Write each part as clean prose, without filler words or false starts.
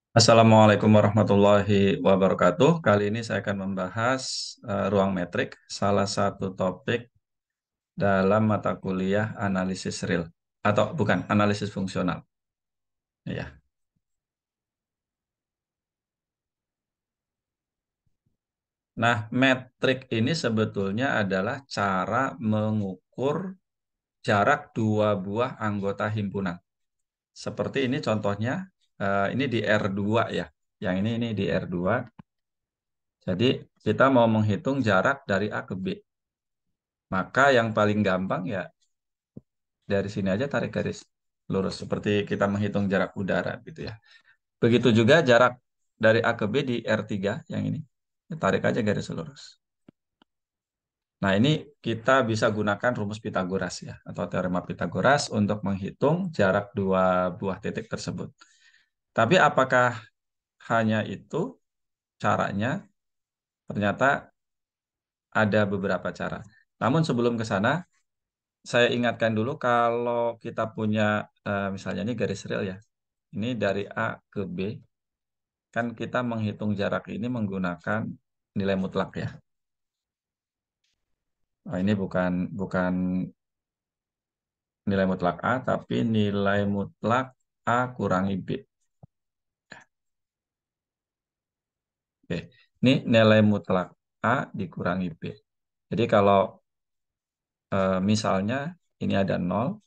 Assalamualaikum warahmatullahi wabarakatuh. Kali ini saya akan membahas ruang metrik, salah satu topik dalam mata kuliah analisis real atau bukan analisis fungsional. Ya. Nah, metrik ini sebetulnya adalah cara mengukur jarak dua buah anggota himpunan. Seperti ini contohnya, ini di R2 ya. Yang ini di R2. Jadi kita mau menghitung jarak dari A ke B. Maka yang paling gampang ya dari sini aja tarik garis lurus seperti kita menghitung jarak udara gitu ya. Begitu juga jarak dari A ke B di R3 yang ini. Tarik aja garis lurus. Nah, ini kita bisa gunakan rumus Pitagoras ya atau teorema Pitagoras untuk menghitung jarak dua buah titik tersebut. Tapi apakah hanya itu caranya? Ternyata ada beberapa cara. Namun sebelum ke sana, saya ingatkan dulu kalau kita punya misalnya ini garis real ya. Ini dari A ke B. Kan kita menghitung jarak ini menggunakan nilai mutlak ya. Nah, ini bukan bukan nilai mutlak A, tapi nilai mutlak A kurangi B. Oke. Ini nilai mutlak A dikurangi B. Jadi kalau misalnya ini ada nol,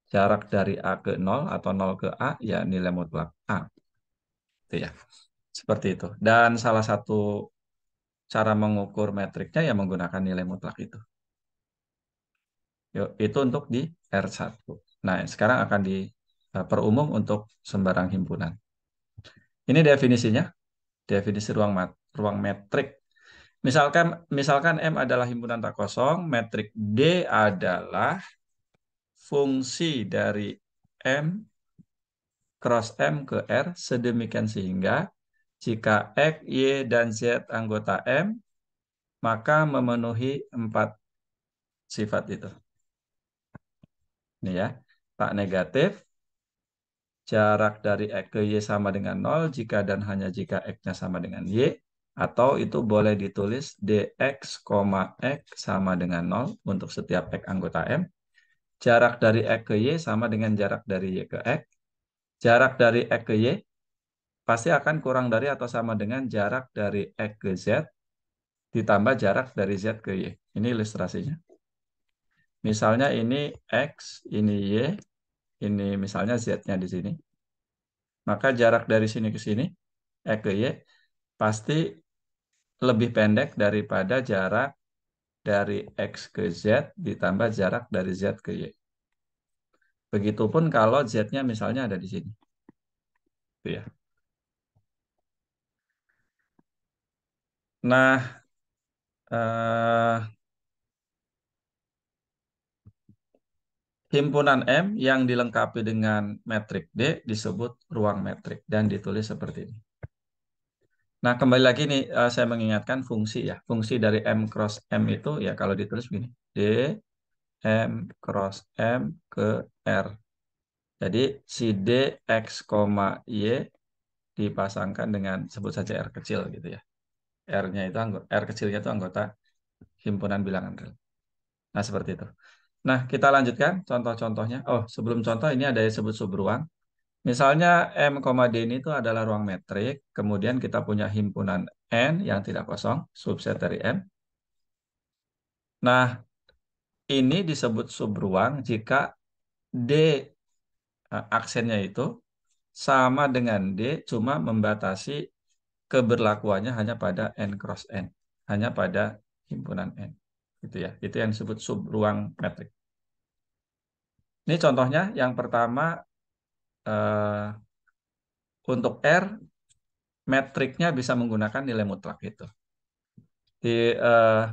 jarak dari A ke nol atau nol ke A, ya nilai mutlak A. Itu ya. Seperti itu. Dan salah satu cara mengukur metriknya ya menggunakan nilai mutlak itu. Yuk, itu untuk di R1. Nah, sekarang akan diperumum untuk sembarang himpunan. Ini definisinya, definisi ruang metrik. Misalkan misalkan M adalah himpunan tak kosong, metrik D adalah fungsi dari M cross M ke R sedemikian sehingga jika X, Y, dan Z anggota M, maka memenuhi empat sifat itu. Ini ya, tak negatif, jarak dari X ke Y sama dengan nol jika dan hanya jika X-nya sama dengan Y. Atau itu boleh ditulis dx, X sama dengan nol untuk setiap X anggota M. Jarak dari X ke Y sama dengan jarak dari Y ke X. Jarak dari X ke Y pasti akan kurang dari atau sama dengan jarak dari X ke Z ditambah jarak dari Z ke Y. Ini ilustrasinya. Misalnya ini X, ini Y, ini misalnya Z-nya di sini. Maka jarak dari sini ke sini, X ke Y, pasti lebih pendek daripada jarak dari X ke Z ditambah jarak dari Z ke Y. Begitupun kalau Z-nya misalnya ada di sini. Itu ya. Nah, eh, himpunan M yang dilengkapi dengan metrik D disebut ruang metrik dan ditulis seperti ini. Nah, kembali lagi nih, saya mengingatkan fungsi ya. Fungsi dari M cross M itu ya kalau ditulis begini. D, M cross M ke R. Jadi si D, X, Y dipasangkan dengan sebut saja R kecil gitu ya. R-nya itu R kecilnya itu anggota himpunan bilangan real. Nah, seperti itu. Nah, kita lanjutkan contoh-contohnya. Oh, sebelum contoh ini ada yang disebut subruang. Misalnya M, D ini itu adalah ruang metrik, kemudian kita punya himpunan N yang tidak kosong, subset dari M. Nah, ini disebut subruang jika D aksennya itu sama dengan D, cuma membatasi keberlakuannya hanya pada N cross N, hanya pada himpunan N. Gitu ya. Itu yang disebut subruang metrik. Ini contohnya, yang pertama untuk R, metriknya bisa menggunakan nilai mutlak itu. Di, eh,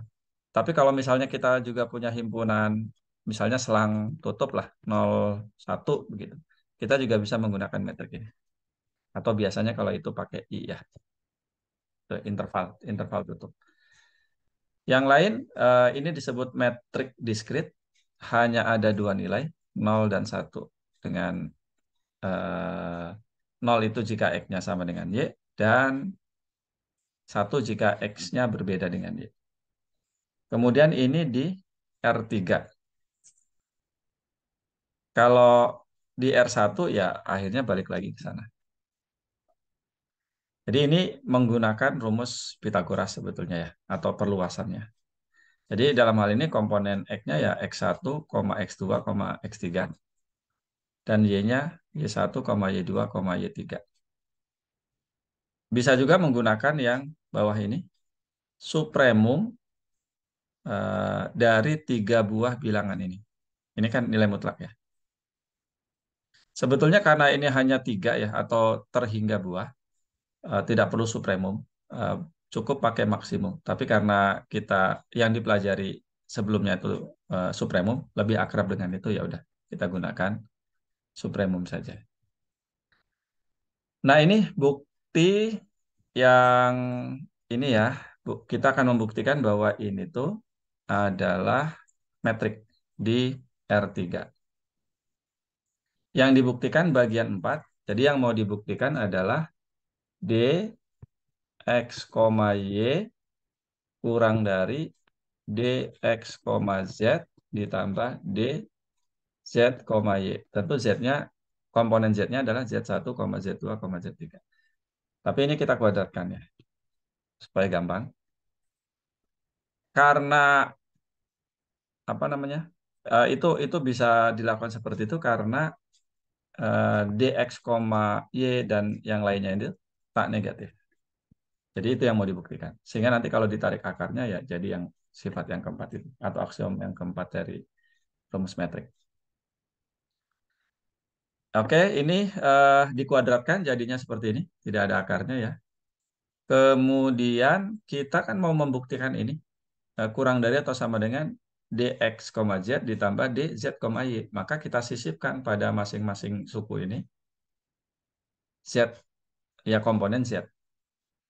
tapi kalau misalnya kita juga punya himpunan, misalnya selang tutup lah, 0, 1 begitu. Kita juga bisa menggunakan metrik ini. Atau biasanya kalau itu pakai I ya, itu interval, interval tutup. Yang lain, ini disebut metrik diskrit, hanya ada dua nilai, 0 dan 1. Dengan eh, 0 itu jika X-nya sama dengan Y, dan 1 jika X-nya berbeda dengan Y. Kemudian ini di R3. Kalau di R1 ya akhirnya balik lagi ke sana. Jadi ini menggunakan rumus Pitagoras sebetulnya ya, atau perluasannya. Jadi dalam hal ini komponen X-nya ya X1, X2, X3. Dan Y-nya Y1, Y2, Y3. Bisa juga menggunakan yang bawah ini, supremum dari 3 buah bilangan ini. Ini kan nilai mutlak ya. Sebetulnya karena ini hanya 3 ya, atau terhingga buah, tidak perlu supremum, eh, cukup pakai maksimum. Tapi karena kita yang dipelajari sebelumnya itu supremum, lebih akrab dengan itu ya udah kita gunakan supremum saja. Nah ini bukti yang ini ya, kita akan membuktikan bahwa ini tuh adalah metrik di R3. Yang dibuktikan bagian 4, jadi yang mau dibuktikan adalah D X, Y kurang dari dx, z ditambah dz, y. Tentu z-nya, komponen z-nya adalah z1, z2, z3. Tapi ini kita kuadratkan ya, supaya gampang. Karena apa namanya? Itu bisa dilakukan seperti itu karena dx, y dan yang lainnya itu tak negatif. Jadi itu yang mau dibuktikan. Sehingga nanti kalau ditarik akarnya ya jadi yang sifat yang keempat itu atau aksiom yang keempat dari rumus metrik. Oke, ini dikuadratkan jadinya seperti ini, tidak ada akarnya ya. Kemudian kita kan mau membuktikan ini kurang dari atau sama dengan dx, z ditambah dz, y. Maka kita sisipkan pada masing-masing suku ini z, ya komponen z.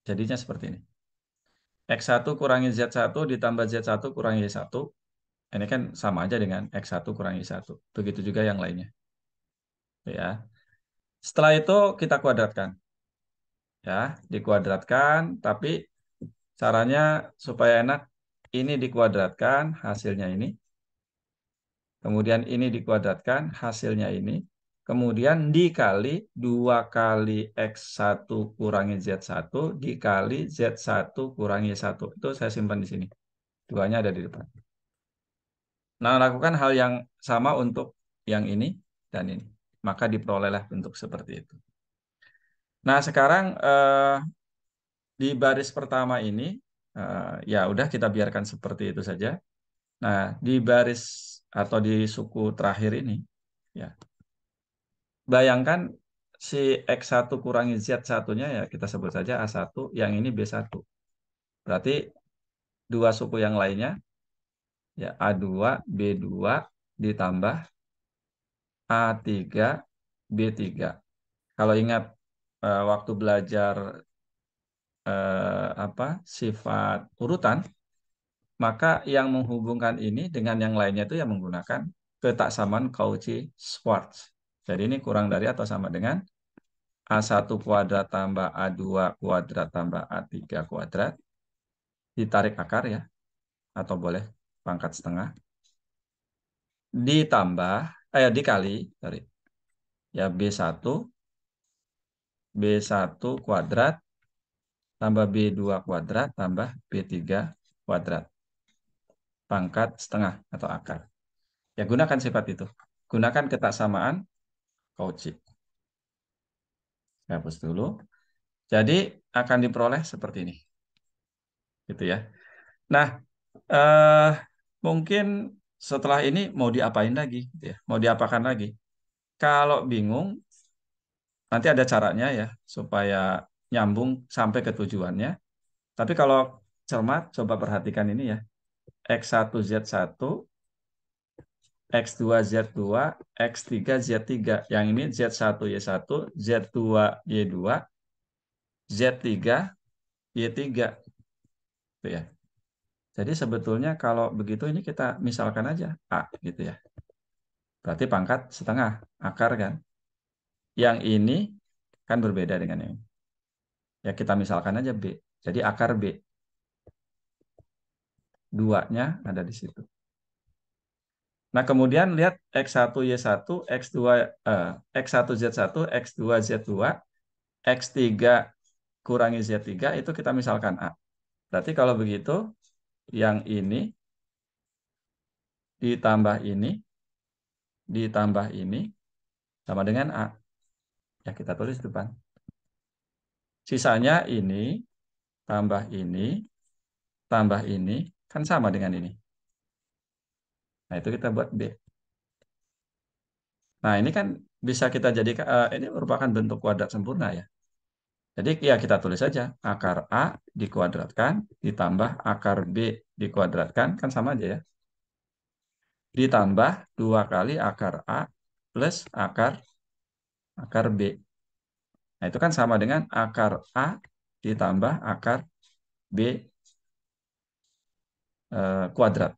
Jadinya seperti ini. X1 kurangi Z1 ditambah Z1 kurangi Y1. Ini kan sama aja dengan X1 kurangi Y1. Begitu juga yang lainnya. Ya. Setelah itu kita kuadratkan. Ya, dikuadratkan, tapi caranya supaya enak, ini dikuadratkan, hasilnya ini. Kemudian ini dikuadratkan, hasilnya ini. Kemudian dikali 2 kali X1 kurangi Z1 dikali Z1 kurangi Y1. Itu saya simpan di sini. Duanya ada di depan. Nah, lakukan hal yang sama untuk yang ini dan ini. Maka diperolehlah bentuk seperti itu. Nah, sekarang di baris pertama ini, ya udah kita biarkan seperti itu saja. Nah, di baris atau di suku terakhir ini, ya bayangkan si X1 kurangi Z1-nya ya kita sebut saja A1, yang ini B1. Berarti dua suku yang lainnya, ya A2, B2 ditambah A3, B3. Kalau ingat waktu belajar apa sifat urutan, maka yang menghubungkan ini dengan yang lainnya itu yang menggunakan ketaksamaan Cauchy-Schwarz. Jadi ini kurang dari atau sama dengan A1 kuadrat tambah A2 kuadrat tambah A3 kuadrat. Ditarik akar ya, atau boleh pangkat setengah. Ditambah, dikali, sorry, ya B1 kuadrat tambah B2 kuadrat tambah B3 kuadrat. Pangkat setengah atau akar. Ya gunakan sifat itu. Gunakan ketaksamaan Cauchy. Saya hapus dulu. Jadi akan diperoleh seperti ini. Gitu ya. Nah, eh, mungkin setelah ini mau diapain lagi? Gitu ya. Mau diapakan lagi? Kalau bingung, nanti ada caranya ya, supaya nyambung sampai ke tujuannya. Tapi kalau cermat, coba perhatikan ini ya. X1, Z1, X2, Z2, X3, Z3. Yang ini Z1, Y1, Z2, Y2, Z3, Y3. Gitu ya. Jadi sebetulnya kalau begitu ini kita misalkan aja A gitu ya. Berarti pangkat setengah, akar kan. Yang ini Kan berbeda dengan yang ini. Ya kita misalkan aja B. Jadi akar B. 2-nya ada di situ. Nah, kemudian lihat X1Y1, X2, X1Z1, X2Z2, X3 kurangi Z3, itu kita misalkan A. Berarti kalau begitu, yang ini ditambah ini, ditambah ini, sama dengan A. Ya, kita tulis di depan. Sisanya ini, tambah ini, tambah ini, kan sama dengan ini. Nah, itu kita buat B. Nah, ini kan bisa kita jadikan, ini merupakan bentuk kuadrat sempurna ya. Jadi ya kita tulis saja akar A dikuadratkan ditambah akar B dikuadratkan, kan sama aja ya. Ditambah 2 kali akar A plus akar B. Nah, itu kan sama dengan akar A ditambah akar B kuadrat.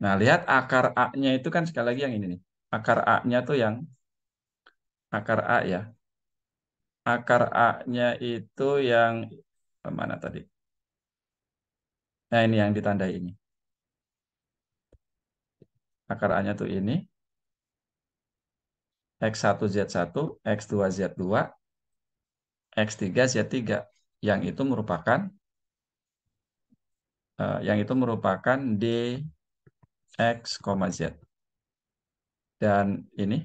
Nah, lihat akar A-nya itu kan sekali lagi yang ini nih. Akar A-nya tuh yang akar A ya. Akar A-nya itu yang mana tadi? Nah, ini yang ditandai ini. Akar A-nya tuh ini. X1Z1, X2Z2, X3Z3. Yang itu merupakan dx, z. Dan ini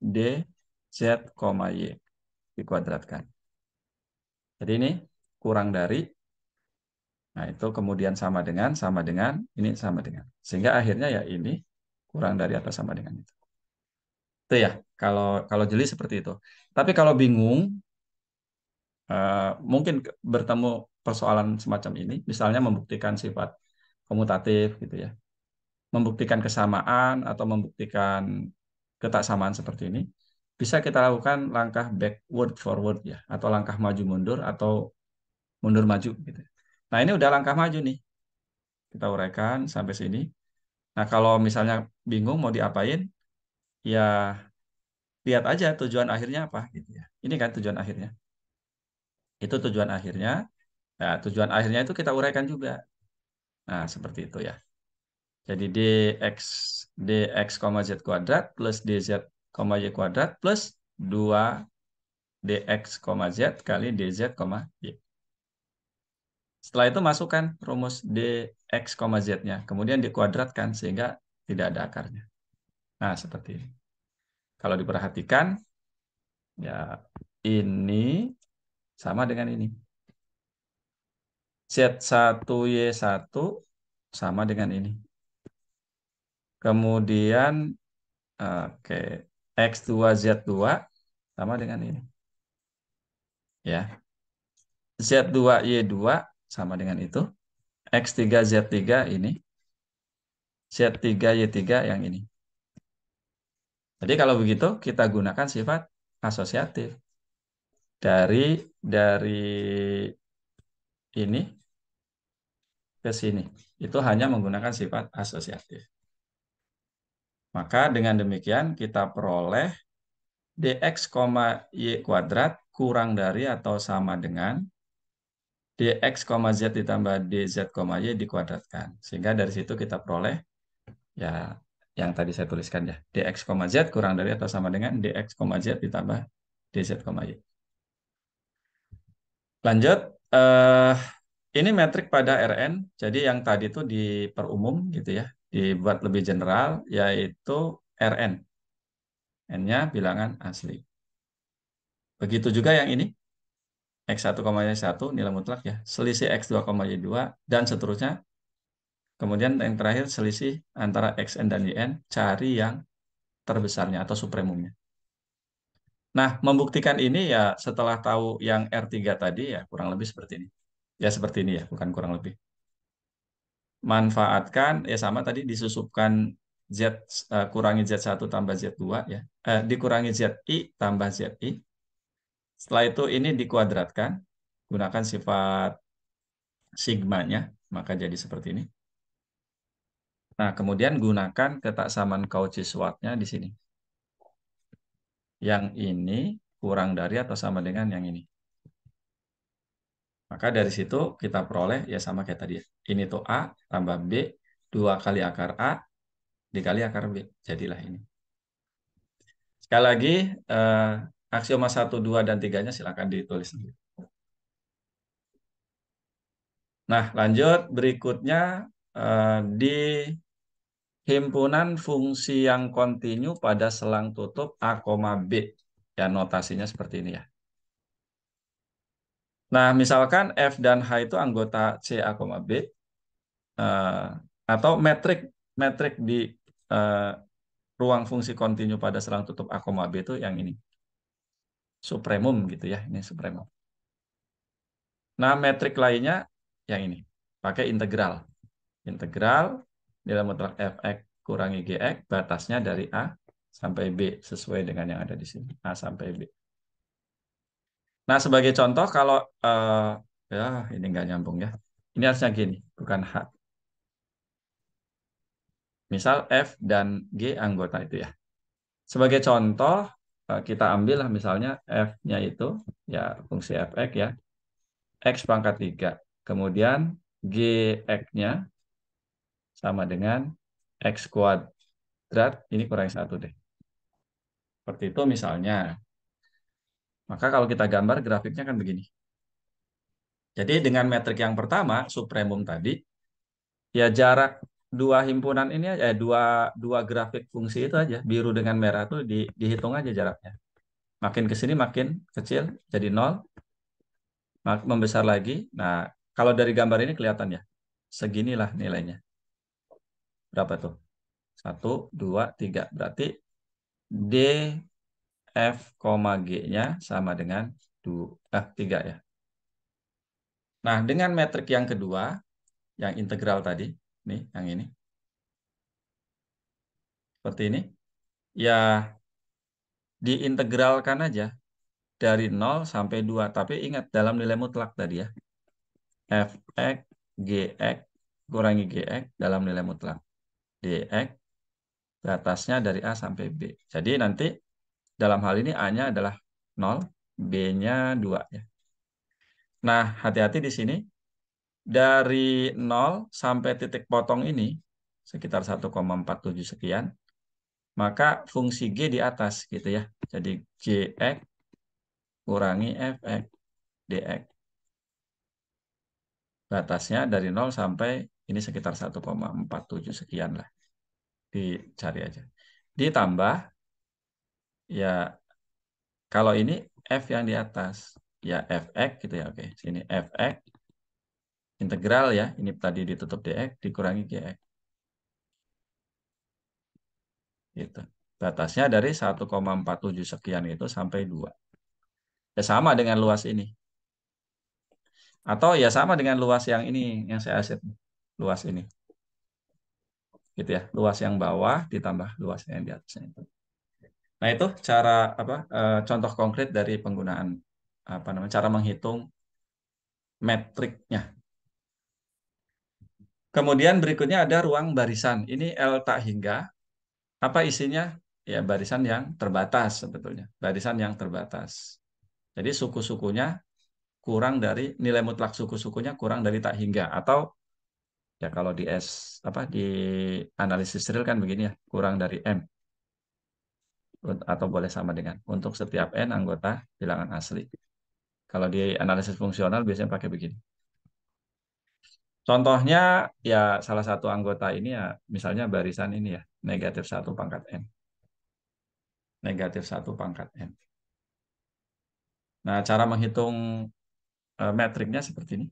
dz, y dikuadratkan. Jadi ini kurang dari, nah itu kemudian sama dengan, ini sama dengan. Sehingga akhirnya ya ini kurang dari atau sama dengan itu. Itu ya, kalau kalau jeli seperti itu. Tapi kalau bingung, mungkin bertemu persoalan semacam ini, misalnya membuktikan sifat komutatif gitu ya, membuktikan kesamaan atau membuktikan ketaksamaan seperti ini, bisa kita lakukan langkah backward forward ya, atau langkah maju mundur atau mundur maju gitu. Nah, ini udah langkah maju nih. Kita uraikan sampai sini. Nah, kalau misalnya bingung mau diapain, ya lihat aja tujuan akhirnya apa gitu ya. Ini kan tujuan akhirnya. Itu tujuan akhirnya. Nah, tujuan akhirnya itu kita uraikan juga. Nah, seperti itu ya. Jadi dx, z kuadrat plus dz, y kuadrat plus 2 dx, z kali dz, y. Setelah itu masukkan rumus dx, z-nya. Kemudian dikuadratkan sehingga tidak ada akarnya. Nah, seperti ini. Kalau diperhatikan, ya ini sama dengan ini. Z1Y1 sama dengan ini. Kemudian, oke, X2Z2 sama dengan ini. Ya, Z2Y2 sama dengan itu. X3Z3 ini. Z3Y3 yang ini. Jadi kalau begitu kita gunakan sifat asosiatif. Dari ini ke sini. Itu hanya menggunakan sifat asosiatif. Maka dengan demikian kita peroleh dx, y kuadrat kurang dari atau sama dengan dx, z ditambah dz, y dikuadratkan. Sehingga dari situ kita peroleh ya yang tadi saya tuliskan ya. Dx, z kurang dari atau sama dengan dx, z ditambah dz, y. Lanjut, ini metrik pada Rn. Jadi yang tadi itu diperumum gitu ya, dibuat lebih general, yaitu Rn. N-nya bilangan asli. Begitu juga yang ini, X1, Y1 nilai mutlak ya, selisih X2, Y2, dan seterusnya. Kemudian yang terakhir selisih antara Xn dan Yn, cari yang terbesarnya atau supremumnya. Nah, membuktikan ini ya setelah tahu yang R3 tadi ya kurang lebih seperti ini. Ya seperti ini ya, bukan kurang lebih. Manfaatkan ya sama tadi disusupkan Z, kurangi Z1 tambah Z2 ya. Dikurangi ZI tambah ZI. Setelah itu ini dikuadratkan gunakan sifat sigmanya maka jadi seperti ini. Nah, kemudian gunakan ketaksamaan Cauchy-Schwarz-nya di sini. Yang ini kurang dari atau sama dengan yang ini. Maka dari situ kita peroleh ya sama kayak tadi ya. Ini tuh A tambah B, 2 kali akar A dikali akar B. Jadilah ini. Sekali lagi, eh, aksioma 1, 2, dan 3-nya silakan ditulis. Nah, lanjut berikutnya di himpunan fungsi yang kontinu pada selang tutup A, B. Ya, notasinya seperti ini ya. Nah, misalkan F dan H itu anggota C, A, B. eh, atau metrik di eh, ruang fungsi kontinu pada selang tutup A, B itu yang ini. Supremum gitu ya, ini supremum. Nah, metrik lainnya yang ini. Pakai integral. Integral nilai mutlak fx kurangi gx batasnya dari A sampai B sesuai dengan yang ada di sini. A sampai B. Nah, sebagai contoh kalau ya ini nggak nyambung ya. Ini harusnya gini, bukan H. Misal F dan G anggota itu ya. Sebagai contoh kita ambil lah misalnya F-nya itu ya fungsi fx ya x pangkat 3. Kemudian gx-nya sama dengan x kuadrat ini kurang satu deh. Seperti itu misalnya. Maka kalau kita gambar grafiknya kan begini. Jadi dengan metrik yang pertama, supremum tadi, ya jarak dua himpunan ini aja, dua, dua grafik fungsi itu aja, biru dengan merah itu dihitung aja jaraknya. Makin ke sini makin kecil, jadi nol, membesar lagi. Nah, kalau dari gambar ini kelihatan ya, seginilah nilainya. Berapa tuh? Satu, dua, tiga. Berarti D, F, G-nya sama dengan 3 ya. Nah, dengan metrik yang kedua, yang integral tadi, nih, yang ini, seperti ini, ya diintegralkan aja dari 0 sampai 2. Tapi ingat, dalam nilai mutlak tadi ya, fx, gx, kurangi gx dalam nilai mutlak. Dx, batasnya dari A sampai B. Jadi nanti dalam hal ini A-nya adalah 0, B-nya 2 ya. Nah, hati-hati di sini. Dari 0 sampai titik potong ini, sekitar 1,47 sekian, maka fungsi G di atas gitu ya. Jadi Gx kurangi Fx dx. Batasnya dari 0 sampai ini sekitar 1,47 sekian lah. Dicari aja. Ditambah ya kalau ini F yang di atas. Ya Fx gitu ya. Oke, sini Fx integral ya. Ini tadi ditutup dx dikurangi gx. Gitu. Batasnya dari 1,47 sekian itu sampai 2. Ya sama dengan luas ini. Atau ya sama dengan luas yang ini, yang saya aset. Luas ini. Gitu ya. Luas yang bawah ditambah luas yang di atasnya itu. Nah, itu cara apa contoh konkret dari penggunaan apa namanya cara menghitung metriknya. Kemudian berikutnya ada ruang barisan. Ini L tak hingga. Apa isinya? Ya barisan yang terbatas sebetulnya. Barisan yang terbatas. Jadi suku-sukunya kurang dari nilai mutlak suku-sukunya kurang dari tak hingga atau ya kalau di apa di analisis real kan begini ya, kurang dari M atau boleh sama dengan untuk setiap N anggota bilangan asli. Kalau di analisis fungsional biasanya pakai begini. Contohnya ya salah satu anggota ini ya misalnya barisan ini ya negatif satu pangkat N. Negatif satu pangkat N. Nah, cara menghitung metriknya seperti ini.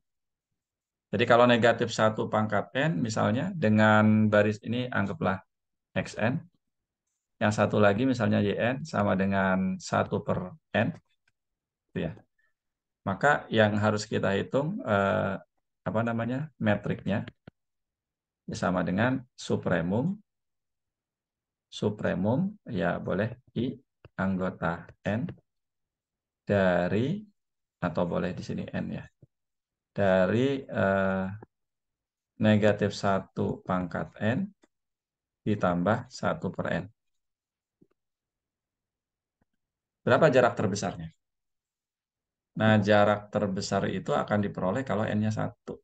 Jadi kalau negatif satu pangkat N misalnya dengan baris ini anggaplah XN. Yang satu lagi misalnya YN sama dengan 1/N. Gitu ya. Maka yang harus kita hitung apa namanya metriknya ya sama dengan supremum. Supremum ya boleh I anggota N dari atau boleh di sini N ya. Dari negatif satu pangkat N ditambah 1/N. Berapa jarak terbesarnya? Nah, jarak terbesar itu akan diperoleh kalau n-nya 1.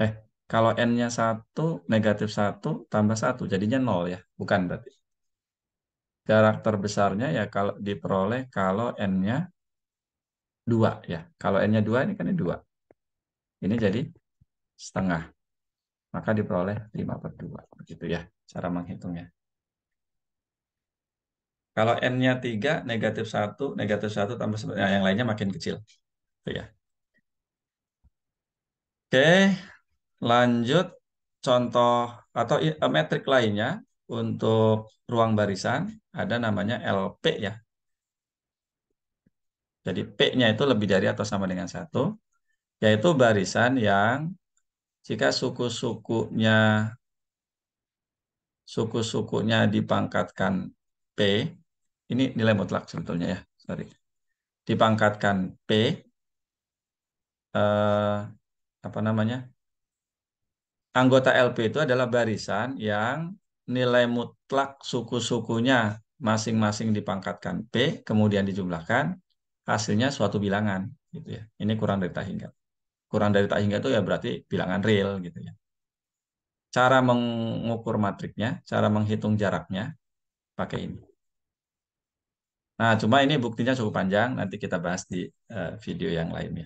Eh, kalau n-nya 1, negatif 1 tambah 1, jadinya 0 ya. Bukan berarti. Jarak terbesarnya ya kalau diperoleh kalau n-nya 2 ya. Kalau n-nya 2 ini kan ini 2. Ini jadi setengah. Maka diperoleh 5/2. Begitu ya cara menghitungnya. Kalau n-nya 3, negatif satu tambah yang lainnya makin kecil. Itu ya. Oke, lanjut contoh atau metrik lainnya untuk ruang barisan ada namanya LP ya. Jadi P-nya itu lebih dari atau sama dengan 1, yaitu barisan yang jika suku-sukunya dipangkatkan P, ini nilai mutlak sebetulnya ya, sorry. Dipangkatkan P, eh, apa namanya? Anggota LP itu adalah barisan yang nilai mutlak suku-sukunya masing-masing dipangkatkan P, kemudian dijumlahkan, hasilnya suatu bilangan, gitu ya. Ini kurang dari tak hingga. Kurang dari tak hingga itu ya berarti bilangan real, gitu ya. Cara mengukur matriknya, cara menghitung jaraknya, pakai ini. Nah, cuma ini buktinya cukup panjang, nanti kita bahas di video yang lainnya.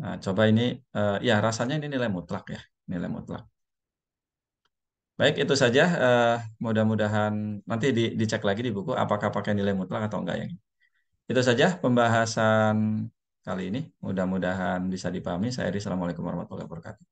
Nah, coba ini, ya rasanya ini nilai mutlak ya, nilai mutlak. Baik, itu saja. Mudah-mudahan nanti dicek lagi di buku apakah pakai nilai mutlak atau enggak yang ini. Itu saja pembahasan kali ini. Mudah-mudahan bisa dipahami. Saya Edi, Assalamualaikum warahmatullahi wabarakatuh.